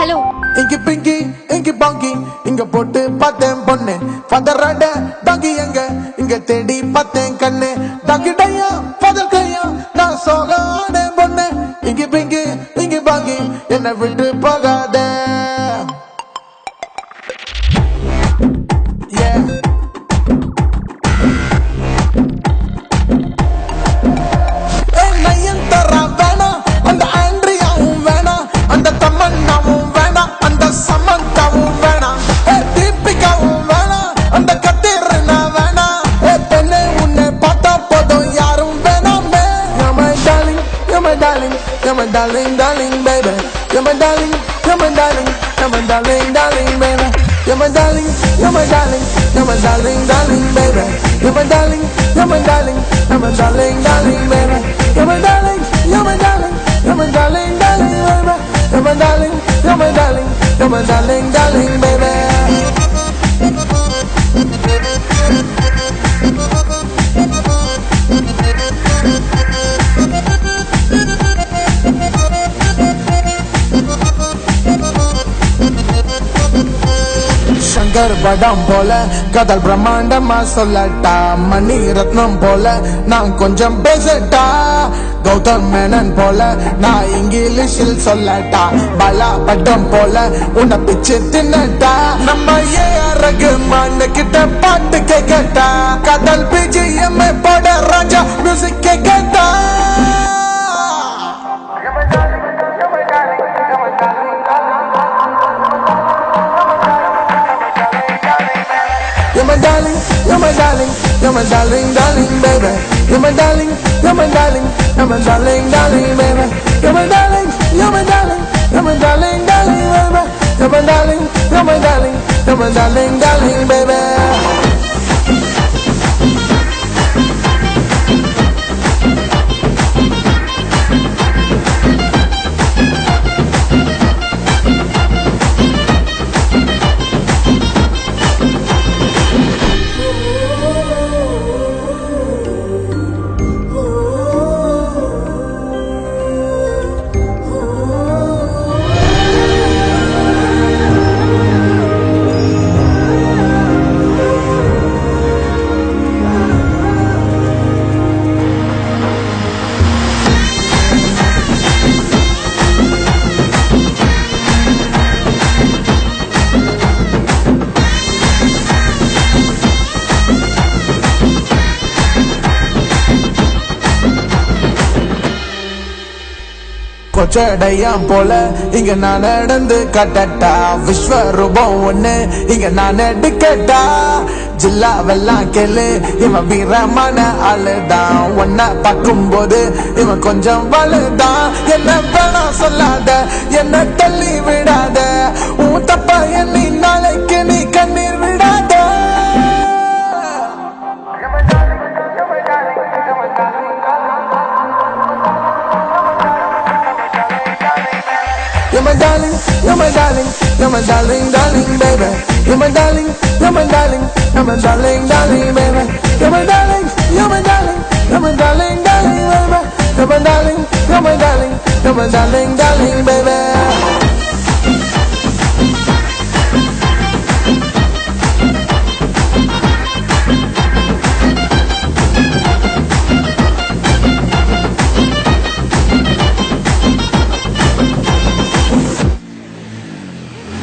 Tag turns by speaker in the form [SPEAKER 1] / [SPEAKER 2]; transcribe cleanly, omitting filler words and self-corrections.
[SPEAKER 1] Hello.
[SPEAKER 2] இங்கி பிங்கி இங்கி பாங்கி இங்க போட்டு பார்த்தேன் பொண்ணு பதறாட டாங்கி எங்க இங்க தேடி பார்த்தேன் கண்ணு டாங்கிடையா பதல் கையா நான் சோகானே பொண்ணு இங்கி பிங்கி இங்கி பாங்கி என்னை விட்டு போகாத. You're my darling, darling, baby. You're my darling, you're my darling, you're my darling, darling, baby. You're my darling, you're my darling, you're my darling, darling, baby. You're my darling, you're my darling, you're my darling, darling, baby. You're my darling, you're my darling, you're my darling, darling, baby. You're my darling, you're my darling, you're my darling, darling, baby. Shankar बडम போல கதல் பிரம்மாண்டமா சொல்லட்டா மணி ரத்னம் போல நான் கொஞ்சம் பேசட்டா கௌதம் மேனன் போல நான் இங்கிலீஷில் சொல்லட்டா பலா பட்டம் போல உன்னை பிச்சு தின்னட்டா நம்ம ரகுமான் கிட்ட பாட்டு கேட்கட்டா கதல் பிஜிஎம் போட ராஜா music கேட்கட்டா. You're my darling, you're my darling, you're my darling, darling, baby. You're my darling, you're my darling, you're my darling, darling, baby. You're my darling, you're my darling, you're my darling, darling, baby. You're my darling, you're my darling, you're my darling, darling, baby. கொச்சடையாம் போல இங்க நான் நடந்து கட்டட்டா விஸ்வரூபம் ஒண்ணு இங்க நான் எடுக்கட்டா ஜில்லாவெல்லாம் கேளு இவன் வீரமான ஆளுதான் ஒன்ன பார்க்கும் போது இவன் கொஞ்சம் வலுதான் என்ன வேணா சொல்லாத என்ன தள்ளி விடாத உன் தப்பா எண்ணி நாளைக்கு நீ கண்ணீர் விடாத. You're my darling, you're my darling, you're my darling, darling, baby. You're my darling, you're my darling, you're my darling, darling, baby. You're my darling, you're my darling, you're my darling, darling, baby. You're my darling, you're my darling, you're my darling, darling, baby.